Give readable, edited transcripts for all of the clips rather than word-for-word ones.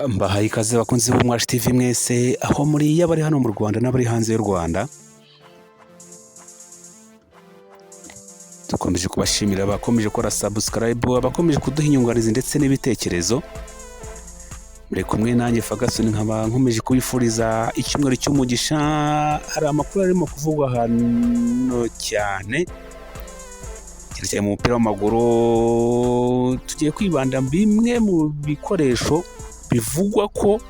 Mbahaye ikaze bakunzi b'Umwashi TV mwese aho muri y'abari hano mu Rwanda n'abari hanze y'u Rwanda. Dukomeje kubashimira abakomeje gukora subscribe, abakomeje kuduha inyunganizi ndetse n'ibitekerezo. Muri kumwe nanjye Ferguson nkaba nkomeje kubifuriza icyumweru cy'umugisha. Hari amakuru arimo kuvugwa hano cyane cyane mu mupira w'amaguru. Tugiye kwibanda bimwe mu bikoresho bivugwa ko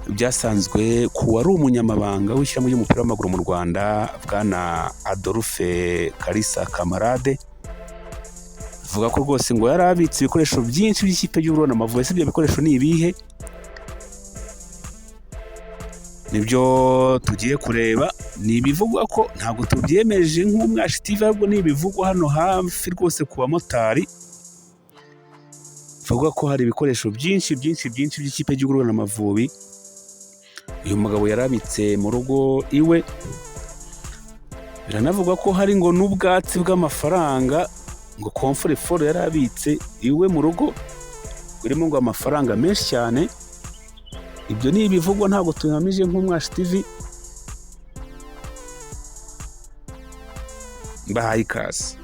byasanzwe ku wari umunyamabanga w'ishyirahamwe ry'umupira w'amaguru mu Rwanda bwana Adolphe Kalisa Camarade. Vuga ko rwose ngo yari abitse ibikoresho byinshi by'ikipe y'Uburundi Amavubi. Ese ibyo bikoresho ni ibihe? Nibyo tugiye kureba. Ni ibivugwa ko ntabwo tubyemeje nk'Umwashi TV, ahubwo ni ibivugwa hano hafi rwose ku bamotari. Vuga ko hari ibikoresho byinshi by'ikipe y'Uburundi Amavubi uyu mugabo yarabitse mu rugo iwe. Biranavuga ko hari ngo n'ubwatsi bw'amafaranga ngo komforeforo yarabitse iwe mu rugo birimo ngo amafaranga menshi cyane. Ibyo ni ibivugwa, ntabwo tuhamije nk'Umwashi TV. Mbahaye ikaze.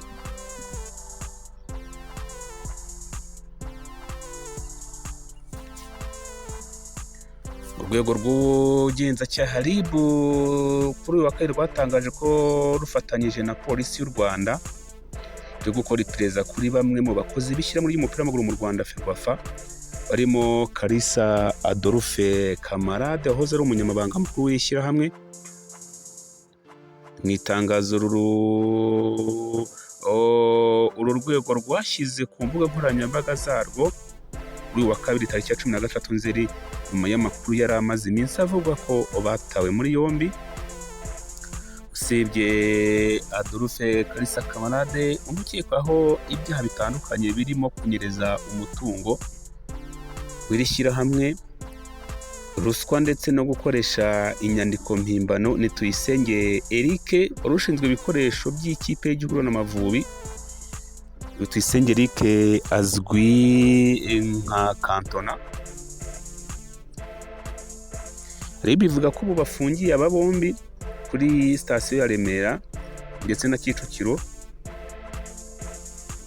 Urwego rw'ubugenzacyaha RIB kuri uyu wa kabiri rwatangaje ko rufatanyije na polisi y'u Rwanda byo gukora iperereza kuri bamwe mu bakozi b'ishyirahamwe ry'umupira w'amaguru mu Rwanda Ferwafa, barimo Kalisa Adolphe Camarade wahoze ari umunyamabanga mukuru w'ishyirahamwe. Mu itangazo uru rwego rwashyize ku mbuga nkoranyambaga zarwo kuri uyu wa kabiri tariki ya 13 Nzeri, nyuma y'amakuru yari amaze iminsi avuga ko batawe muri yombi. Usibye Adolphe Kalisa Camarade, umukekwaho ibyaha bitandukanye birimo kunyereza umutungo w'iri shyirahamwe, ruswa ndetse no gukoresha inyandiko mpimbano, ni Tuyisenge Eric wari ushinzwe ibikoresho by'ikipe y'Igihugu n'Amavubi. Tuyisenge Eric azwi nka Kantona. RIB ivuga ko ubu bafungiye aba bombi kuri sitasiyo ya Remera ndetse na Kicukiro.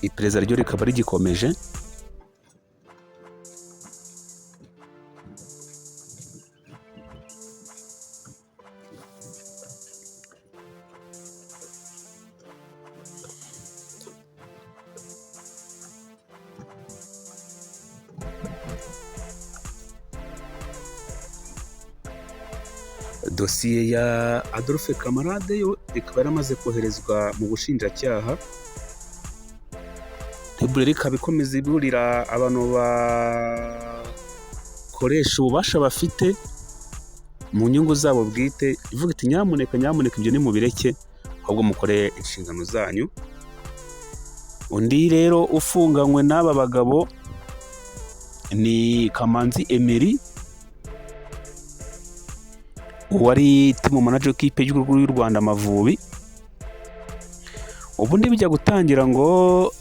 Iperereza ryo rikaba rigikomeje. Dosiye ya Adolphe Camarade yo ikaba yaramaze koherezwa mu bushinjacyaha. RIB ikaba ikomeza iburira abantu bakoresha ububasha bafite mu nyungu zabo bwite, ivuga iti nyamuneka ibyo ni mubireke, ahubwo mukore inshingano zanyu. Undi rero ufunganywe n'aba bagabo ni Kamanzi Emery, wari team manager w'ikipe y'Igihugu y'u Rwanda Amavubi. Ubundi bijya gutangira ngo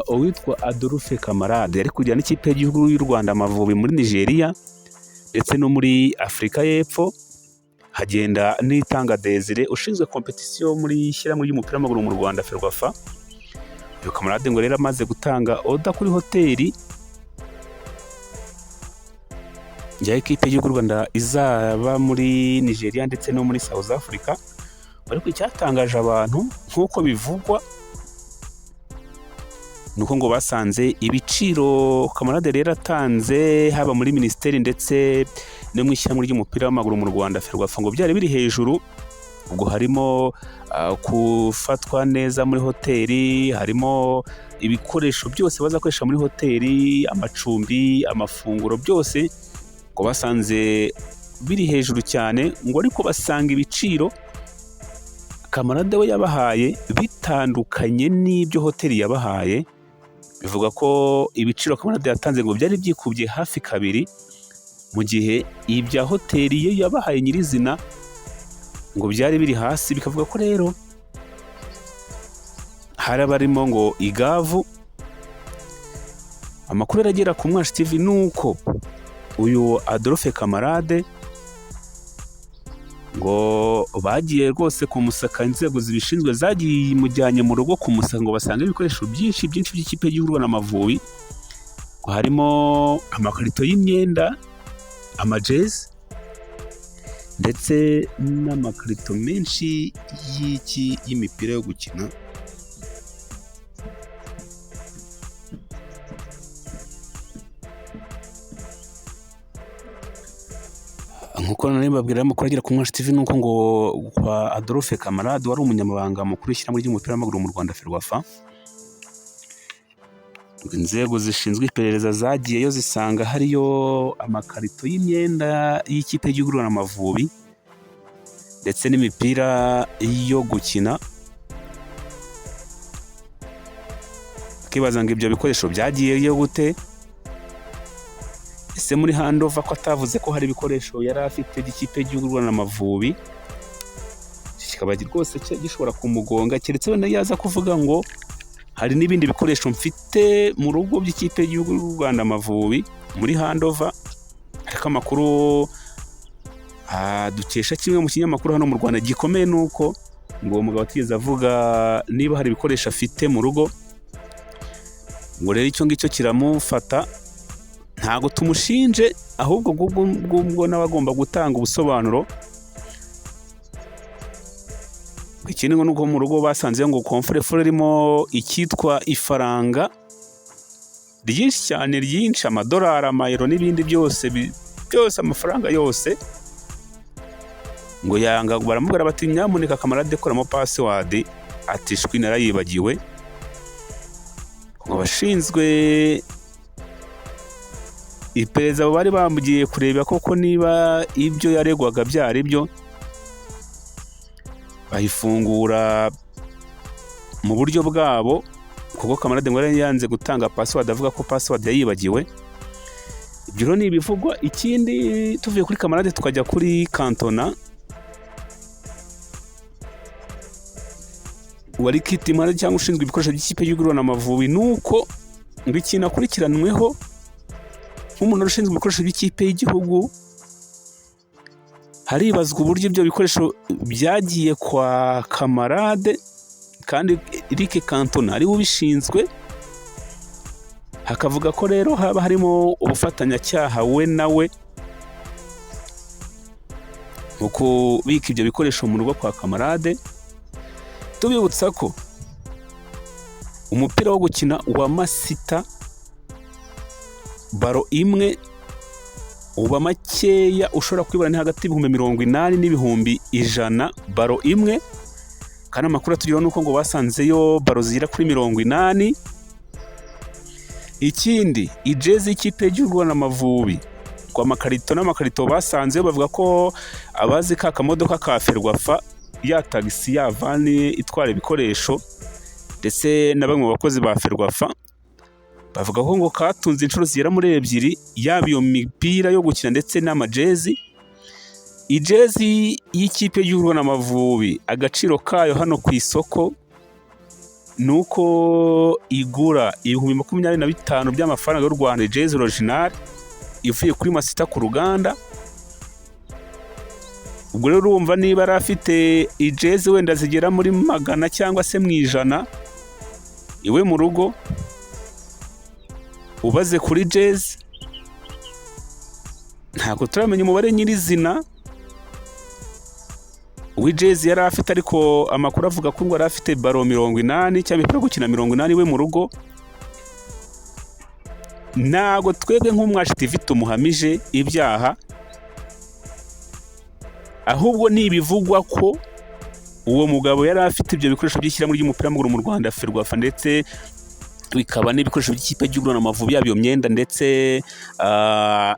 uwitwa Adolphe Camarade yari kujyana n'ikipe y'Igihugu y'u Rwanda Amavubi muri Nigeria ndetse no muri Afurika y'Epfo. Hagenda n'Itanga Desire ushinzwe competition muri ishyirahamwe ry'umupira w'amaguru mu Rwanda Ferwafa. Uyu Camarade ngo rero amaze gutanga order kuri hoteli ya ekipe y'u Rwanda izaba muri Nigeria ndetse no muri South Africa. Ariko icyatangaje abantu nk'uko bivugwa nuko ngo basanze ibiciro Camarade rero atanze haba muri minisiteri ndetse no mu ishyirahamwe ry'umupira w'amaguru mu Rwanda Ferwafa ngo byari biri hejuru. Ubwo harimo kufatwa neza muri hoteli, harimo ibikoresho byose bazakoresha muri hoteli, amacumbi, amafunguro, byose ngo basanze biri hejuru cyane. Ngo ariko basanga ibiciro Camarade we yabahaye bitandukanye n'ibyo hoteli yabahaye. Bivuga ko ibiciro Camarade yatanze ngo byari byikubye hafi kabiri, mu gihe ibya hoteli ye yabahaye nyirizina ngo byari biri hasi. Bikavuga ko rero hari abarimo ngo igavu. Amakuru aragera ku Mwashi TV nuko uyu Adolphe Camarade ngo bagiye rwose kumusaka, inzego zibishinzwe zagiye mujyanye mu rugo kumusaka ngo basange ibikoresho byinshi by'ikipe y'igihugu n'Amavubi, ngo harimo amakarito y'imyenda, amajezi ndetse n'amakarito menshi y'imipira yo gukina. Nkuko nari mbabwira amakuru agera ku Mwashi TV nuko ngo kwa Adolphe Camarade wari umunyamabanga mukuru w'ishyirahamwe ry'umupira w'amaguru mu Rwanda Ferwafa, inzego zishinzwe iperereza zagiyeyo zisanga hariyo amakarito y'imyenda y'ikipe y'igihugu n'Amavubi ndetse n'imipira yo gukina. Bakibaza ngo ibyo bikoresho byagiyeyo gute? Ese muri handover ko atavuze ko hari ibikoresho yari afite by'ikipe y'igihugu n'Amavubi, kikaba rwose gishobora kumugonga, keretse wenda yaza kuvuga ngo hari n'ibindi bikoresho mfite mu rugo by'ikipe y'igihugu y'u Rwanda Amavubi muri handover. Ariko amakuru dukesha kimwe mu kinyamakuru hano mu Rwanda gikomeye nuko ngo uwo mugabo atigeze avuga niba hari ibikoresho afite mu rugo, ngo rero icyo ngicyo kiramufata. Ntago tumushinje, ahubwo ubwo nawe agomba gutanga ubusobanuro. Ikindi ngo nuko mu rugo basanze ngo komfurefure irimo icyitwa ifaranga ryinshi cyane, ryinshi, amadolari, amayero n'ibindi byose amafaranga yose. Ngo yanga, baramubwira bati nyamuneka Camarade koramo password, ati shwi narayibagiwe. Ngo abashinzwe iperereza bari bamugiye kureba koko niba ibyo yaregwaga byari byo, bayifungura mu buryo bwabo, kuko Camarade ngo yari yanze gutanga password, avuga ko password yayibagiwe. Ibyo rero ni ibivugwa. Ikindi tuvuye kuri Camarade tukajya kuri Cantona, wari kitimara cyangwa ushinzwe ibikoresho by'ikipe y'igihugu n'Amavubi, nuko ngo ikintu akurikiranweho nk'umuntu ushinzwe ibikoresho by'ikipe y'igihugu, haribazwa uburyo ibyo bikoresho byagiye kwa Camarade kandi Eric Cantona ari we ubishinzwe. Hakavuga ko rero haba harimo ubufatanyacyaha we nawe mu kubika ibyo bikoresho mu rugo kwa Camarade. Tubibutsa ko umupira wo gukina wa masita baro imwe uba makeya, ushobora kwibara ni hagati y'ibihumbi 80 n'ibihumbi 100 baro imwe, kandi amakuru atugeraho nuko ngo basanzeyo baro zigera kuri 80. Ikindi ijezi y'ikipe y'igihugu n'Amavubi kwa n'amakarito basanzeyo, bavuga ko abazi ka kamodoka ka Ferwafa, ya tagisi, ya vani itwara ibikoresho ndetse na bamwe mu bakozi ba Ferwafa, bavuga ko ngo katunze inshuro zigera muri 2, yaba iyo mipira yo gukina ndetse n'amajezi. Ijezi y'ikipe y'igihugu n'Amavubi agaciro kayo hano ku isoko nuko igura ibihumbi 25 by'amafaranga y'u Rwanda, ijezi original ivuye kuri masita ku ruganda. Ubwo rero urumva niba ari afite ijezi wenda zigera muri 100 cyangwa se mu 100 iwe mu rugo, ubaze kuri jezi, ntabwo turamenya umubare nyirizina w'ijezi yari afite, ariko amakuru avuga ko ngo yari afite baro 80 cyangwa imipira yo gukina 80 iwe mu rugo. Ntabwo twebwe nk'Umwashi TV tumuhamije ibyaha, ahubwo ni ibivugwa ko uwo mugabo yari afite ibyo bikoresho by'ishyirahamwe ry'umupira w'amaguru mu Rwanda Ferwafa, ndetse bikaba n'ibikoresho by'ikipe y'igihugu n'Amavubi, yaba iyo myenda ndetse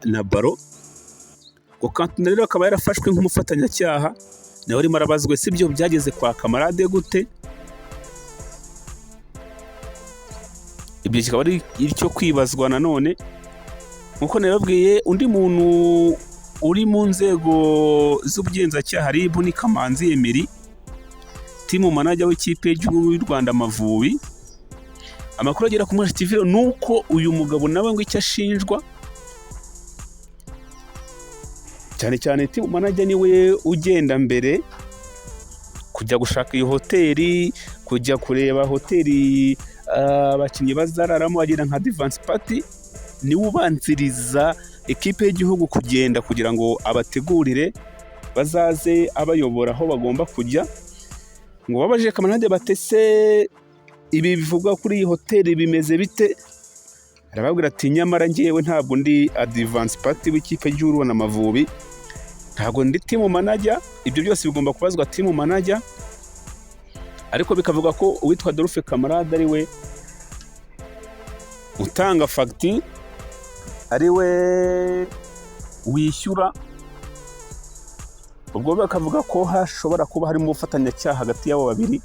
na baro. Ngo Cantona rero akaba yarafashwe nk'umufatanyacyaha, nawe arimo arabazwe si byo byageze kwa Camarade gute. Ibyo kikaba ari icyo kwibazwa nanone, nkuko nababwiye. Undi muntu uri mu nzego z'ubugenzacyaha RIB ni Kamanzi Emery, timu manager w'ikipe y'igihugu y'u Rwanda Amavubi. Amakuru agera ku Mwashi TV nuko uyu mugabo nawe ngo icyo ashinjwa cyane cyane team manager niwe ugenda mbere kujya gushaka iyo hoteli, kujya kureba hoteli abakinnyi bazararamo, bagira nka advance party, niwe ubanziriza ekipe y'igihugu kugenda kugira ngo abategurire bazaze abayobora aho bagomba kujya. Ngo babaje Kamarade batese ibi bivuga kuri iyi hoteli bimeze bite, arababwira ati nyamara ngewe ntabwo ndi advance party w'ikipe y'Urubona Amavubi, ntabwo ndi team manager, ibyo byose bigomba kubazwa team manager. Ariko bikavuga ko uwitwa Adolphe Kamarade ari we utanga fagitire, ari we wishyura. Ubwo bakavuga ko hashobora kuba harimo ubufatanyacyaha hagati y'abo babiri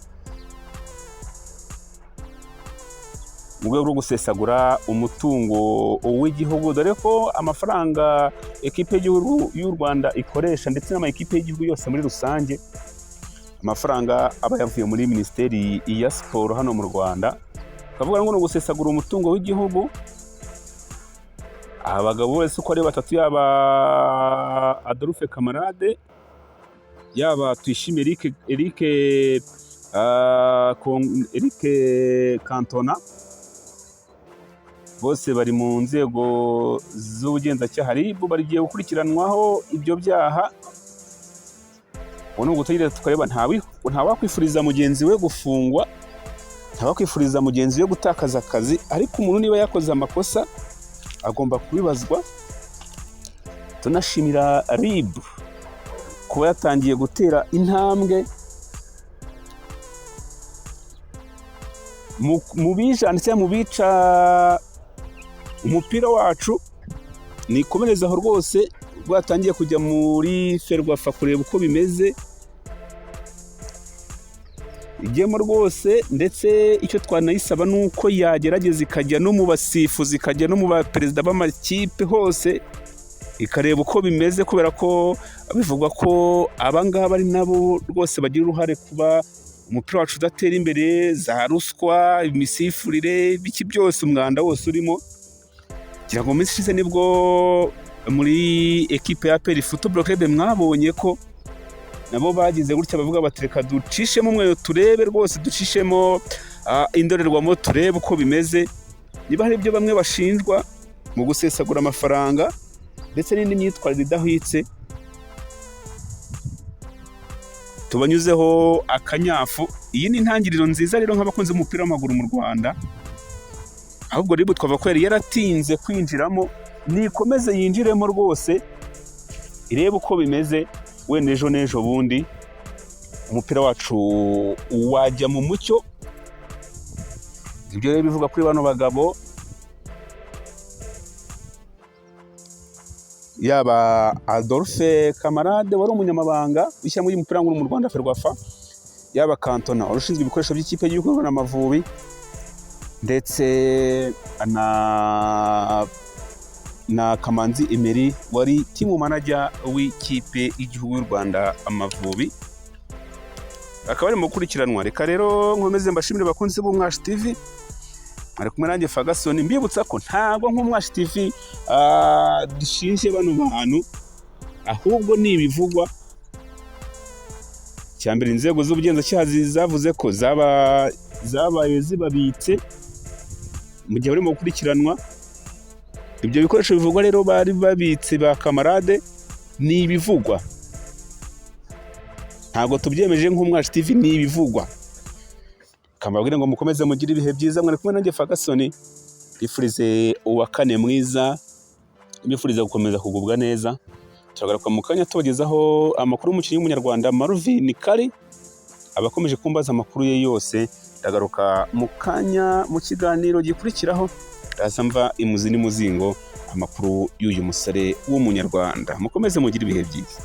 mu rwego rwo gusesagura umutungo w'igihugu, dore ko amafaranga ekipe y'igihugu y'u Rwanda ikoresha ndetse n'amakipe y'igihugu yose muri rusange, amafaranga aba yavuye muri Minisiteri ya Siporo hano mu Rwanda. Kavuga ngo no gusesagura umutungo w'igihugu. Abagabo bose uko ari batatu, yaba Adolphe Kamarade, yaba Tuyishime Eric Cantona, bose bari mu nzego z'ubugenzacyaha RIB, barigiye gukurikiranwaho ibyo byaha. Ubu gutegereza tukareba, ntawakwifuriza mugenzi we gufungwa, ntawakwifuriza mugenzi we gutakaza akazi, ariko umuntu niba yakoze amakosa agomba kubibazwa. Tunashimira RIB kuba yatangiye gutera intambwe mu bijanditse mu bica umupira wacu. Nikomerezaho rwose, rwatangiye kujya muri Ferwafa kureba uko bimeze, igemo rwose, ndetse icyo twanayisaba nuko yagerageza ikajya no mu basifuzi, ikajya no mu baperezida b'amakipe hose, ikareba uko bimeze, kubera ko bivugwa ko abangaba ari nabo rwose bagira uruhare kuba umupira wacu udatera imbere, za ruswa, imisifurire, biki byose, umwanda wose urimo. Kugira ngo minsi ishize nibwo muri ekipe ya APR Football Club mwabonye ko nabo bagize gutya, bavuga bati reka ducishemo umwe turebe, rwose ducishemo indorerwamo turebe uko bimeze, niba hari ibyo bamwe bashinjwa mu gusesagura amafaranga ndetse n'indi myitwarire idahwitse, tubanyuzeho akanyafu. Iyi ni intangiriro nziza rero nk'abakunzi b'umupira w'amaguru mu Rwanda, ahubwo RIB twavuga ko yari yaratinze kwinjiramo, nikomeze yinjiremo rwose, irebe uko bimeze, wenda ejo n'ejo bundi umupira wacu wajya mu mucyo. Ibyo rero bivuga kuri bano bagabo, yaba Adolphe Kamarade wari umunyamabanga w'ishyirahamwe ry'umupira w'amaguru mu Rwanda Ferwafa, yaba Cantona wari ushinzwe ibikoresho by'ikipe y'igihugu y'Urubona Amavubi, ndetse na Kamanzi Emery wari team manager w'ikipe y'igihugu y'u Rwanda Amavubi, akaba ari mu gukurikiranwa. Reka rero nkomeze mbashimire bakunzi b'Umwashi TV, ari kumwe nanjye Ferguson, mbibutsa ko ntabwo nk'Umwashi TV dushinje bano bantu, ahubwo ni ibivugwa. Cyambere inzego z'ubugenzacyaha zavuze ko zabaye zibabitse mu gihe barimo gukurikiranwa. Ibyo bikoresho bivugwa rero bari babitse ba Kamarade ni ibivugwa, ntabwo tubyemeje nk'Umwashi TV, ni ibivugwa. Kamabwire ngo mukomeze mugire ibihe byiza, mwari kumwe nanjye Ferguson, bifurize uwa kane mwiza, bifuriza gukomeza kugubwa neza. Turagaruka mu kanya tubagezaho amakuru y'umukinnyi w'umunyarwanda Marvin Kari, abakomeje kumbaza amakuru ye yose. Ndagaruka mu kanya mu kiganiro gikurikiraho, razamva imuzi n'umuzingo amakuru y'uyu musore w'umunyarwanda. Mukomeze mugire ibihe byiza.